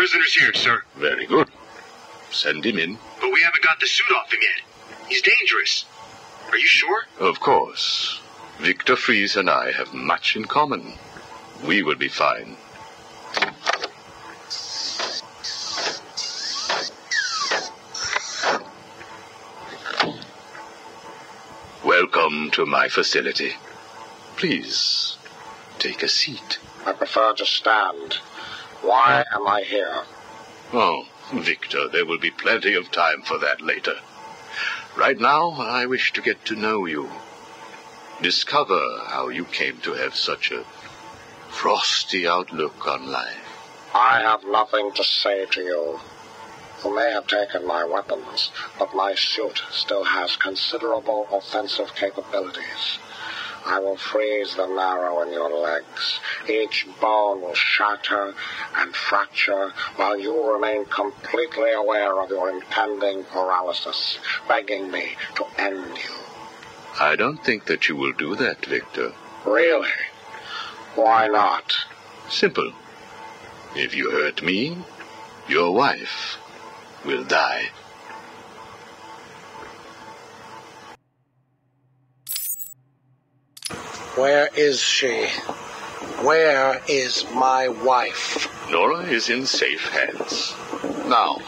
prisoner's here, sir. Very good. Send him in. But we haven't got the suit off him yet. He's dangerous. Are you sure? Of course. Victor Fries and I have much in common. We will be fine. Welcome to my facility. Please, take a seat. I prefer to stand. Why am I here? Oh, Victor, there will be plenty of time for that later. Right now, I wish to get to know you. Discover how you came to have such a frosty outlook on life. I have nothing to say to you. You may have taken my weapons, but my suit still has considerable offensive capabilities. I will freeze the marrow in your legs. Each bone will shatter and fracture while you remain completely aware of your impending paralysis, begging me to end you. I don't think that you will do that, Victor. Really? Why not? Simple. If you hurt me, your wife will die. Where is she? Where is my wife? Nora is in safe hands. Now,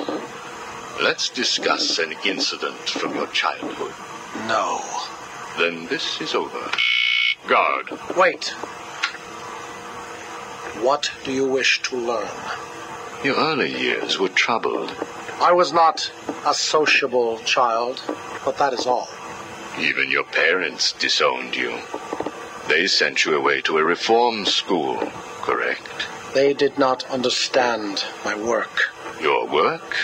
let's discuss an incident from your childhood. No. Then this is over. Guard. Wait. What do you wish to learn? Your early years were troubled. I was not a sociable child, but that is all. Even your parents disowned you. They sent you away to a reform school, correct? They did not understand my work. Your work?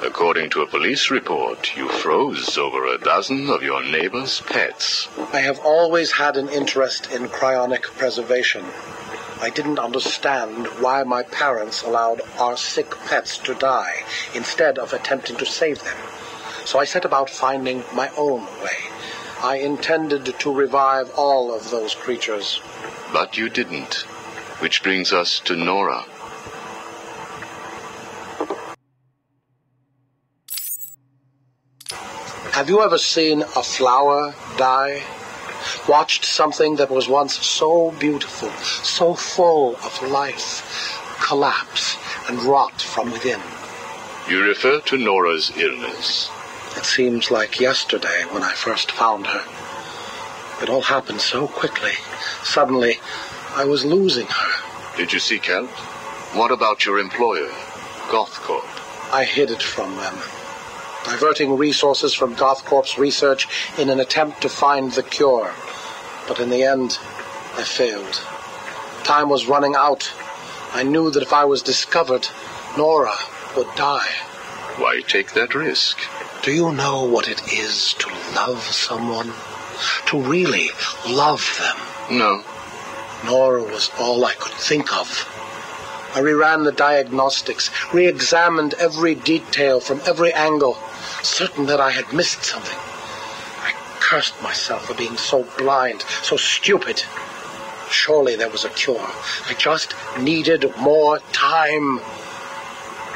According to a police report, you froze over a dozen of your neighbor's pets. I have always had an interest in cryonic preservation. I didn't understand why my parents allowed our sick pets to die instead of attempting to save them. So I set about finding my own way. I intended to revive all of those creatures. But you didn't. Which brings us to Nora. Have you ever seen a flower die? Watched something that was once so beautiful, so full of life, collapse and rot from within? You refer to Nora's illness. It seems like yesterday when I first found her. It all happened so quickly. Suddenly, I was losing her. Did you seek help? What about your employer, Gothcorp? I hid it from them, diverting resources from Gothcorp's research in an attempt to find the cure. But in the end, I failed. Time was running out. I knew that if I was discovered, Nora would die. Why take that risk? Do you know what it is to love someone? To really love them? No. Nora was all I could think of. I reran the diagnostics, re-examined every detail from every angle, certain that I had missed something. I cursed myself for being so blind, so stupid. Surely there was a cure. I just needed more time.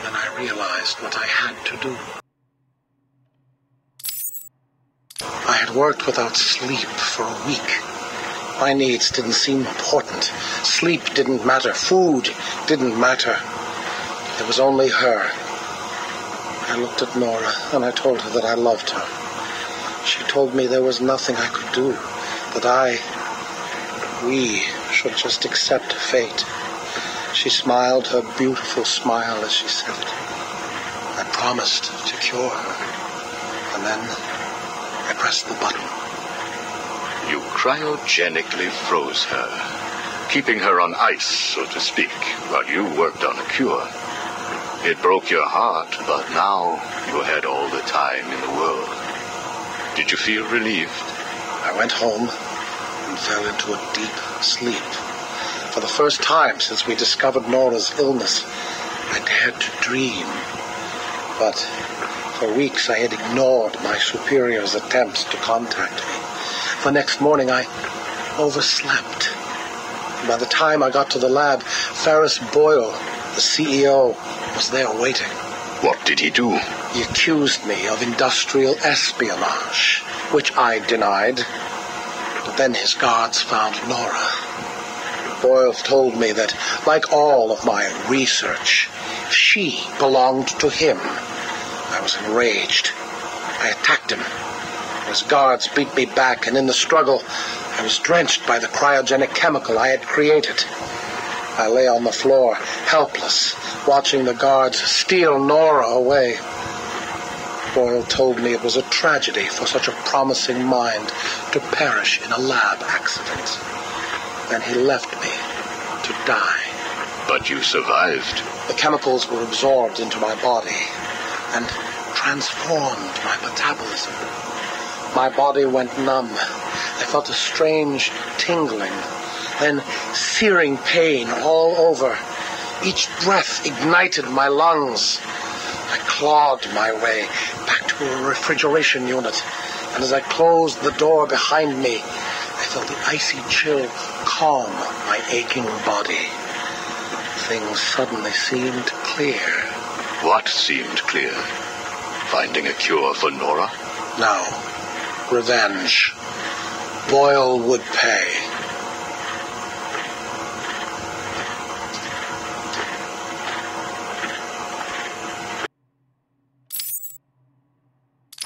Then I realized what I had to do. I had worked without sleep for a week. My needs didn't seem important. Sleep didn't matter. Food didn't matter. There was only her. I looked at Nora and I told her that I loved her. She told me there was nothing I could do, that we should just accept fate. She smiled her beautiful smile as she said it. I promised to cure her. And then I pressed the button. You cryogenically froze her, keeping her on ice, so to speak, while you worked on a cure. It broke your heart, but now you had all the time in the world. Did you feel relieved? I went home and fell into a deep sleep. For the first time since we discovered Nora's illness, I dared to dream. But for weeks I had ignored my superior's attempts to contact me. The next morning I overslept. By the time I got to the lab, Ferris Boyle The CEO was there waiting. What did he do? He accused me of industrial espionage, which I denied. But then his guards found Nora. Boyle told me that, like all of my research, she belonged to him. I was enraged. I attacked him. His guards beat me back, and in the struggle, I was drenched by the cryogenic chemical I had created. I lay on the floor, helpless, watching the guards steal Nora away. Boyle told me it was a tragedy for such a promising mind to perish in a lab accident. Then he left me to die. But you survived. The chemicals were absorbed into my body and transformed my metabolism. My body went numb. I felt a strange tingling, then searing pain all over. Each breath ignited my lungs. I clawed my way back to a refrigeration unit, and as I closed the door behind me, I felt the icy chill calm my aching body. Things suddenly seemed clear. What seemed clear? Finding a cure for Nora? No. Revenge. Boyle would pay.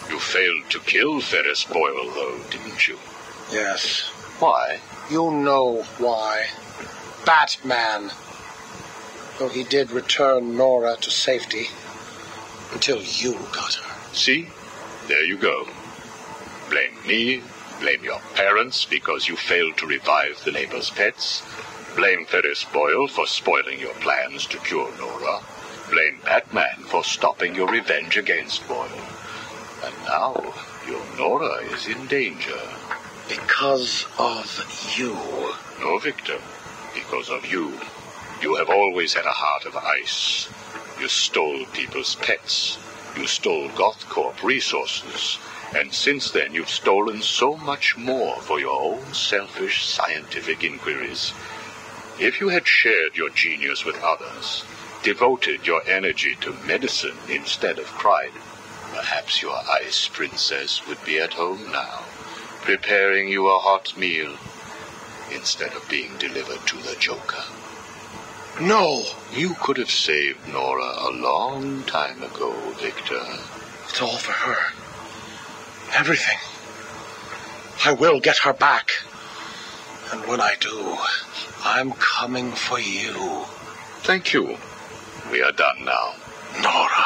You failed to kill Ferris Boyle, though, didn't you? Yes. Why? You know why. Batman. Though he did return Nora to safety. Until you got her. See? There you go. Blame me, blame your parents because you failed to revive the neighbor's pets. Blame Ferris Boyle for spoiling your plans to cure Nora. Blame Batman for stopping your revenge against Boyle. And now, your Nora is in danger. Because of you. No, Victor. Because of you. You have always had a heart of ice. You stole people's pets. You stole GothCorp resources. And since then, you've stolen so much more for your own selfish scientific inquiries. If you had shared your genius with others, devoted your energy to medicine instead of crime, perhaps your ice princess would be at home now, preparing you a hot meal, instead of being delivered to the Joker. No! You could have saved Nora a long time ago, Victor. It's all for her. Everything. I will get her back. And when I do, I'm coming for you. Thank you. We are done now. Nora.